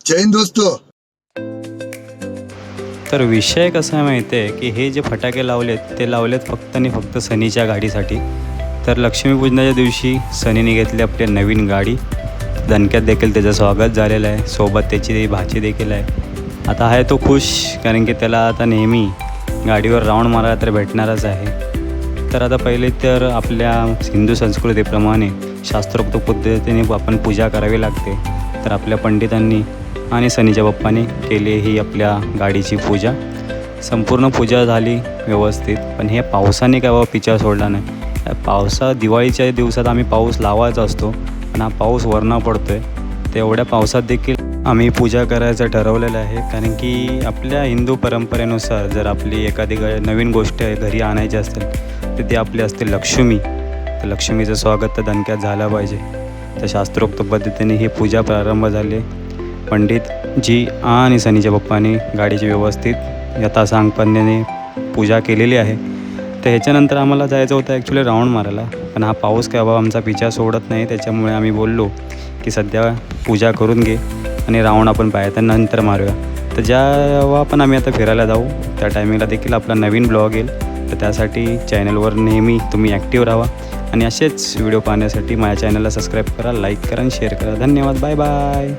जय हिंद दोस्तों। तर विषय कसा आहे माहिती आहे की हे जे फटाके लावलेत ते लावलेत फक्त आणि फक्त सनीच्या गाडीसाठी. तर लक्ष्मीपूजनाच्या दिवशी सनीने घेतली आपली नवीन गाडी. दणक्यात देखील त्याचं स्वागत झालेलं आहे. सोबत त्याची भाची देखील आहे. आता आहे तो खुश, कारण की त्याला आता नेहमी गाडीवर राऊंड मारायला तर भेटणारच आहे. तर आता पहिले तर आपल्या हिंदू संस्कृतीप्रमाणे शास्त्रोक्त पद्धतीने आपण पूजा करावी लागते. तर आपल्या पंडितांनी आणि सनीच्या बाप्पाने केली ही आपल्या गाडीची पूजा. संपूर्ण पूजा झाली व्यवस्थित. पण हे पावसाने काय बाबा पिछा सोडला नाही. दिवाळीच्या दिवसात आम्ही पाऊस लावायचा असतो, पण हा पाऊस वरनं पडतो आहे. तर एवढ्या पावसात देखील आम्ही पूजा करायचं ठरवलेलं आहे. कारण की आपल्या हिंदू परंपरेनुसार जर आपली एखादी नवीन गोष्ट घरी आणायची असेल तर ती आपली असते लक्ष्मी. तर लक्ष्मीचं स्वागत तर दणक्यात झालं पाहिजे. तर शास्त्रोक्त पद्धतीने ही पूजा प्रारंभ झाली. पंडितजी आणि सनीच्या बाप्पाने गाडीची व्यवस्थित यथासांगपणे पूजा केलेली आहे. तर ह्याच्यानंतर आम्हाला जायचं होतं ॲक्च्युली राऊंड मारायला, पण हा पाऊस काय बाबा आमचा पिछा सोडत नाही. त्याच्यामुळे आम्ही बोललो की सध्या पूजा करून घे आणि राऊंड आपण पाहायचा नंतर मारूया. तर जेव्हा पण आम्ही आता फिरायला जाऊ त्या टायमिंगला देखील आपला नवीन ब्लॉग येईल. तर त्यासाठी चॅनलवर नेहमी तुम्ही ॲक्टिव्ह राहा आणि असेच व्हिडिओ पाहण्यासाठी माझ्या चॅनलला सबस्क्राईब करा, लाईक करा आणि शेअर करा. धन्यवाद. Bye bye.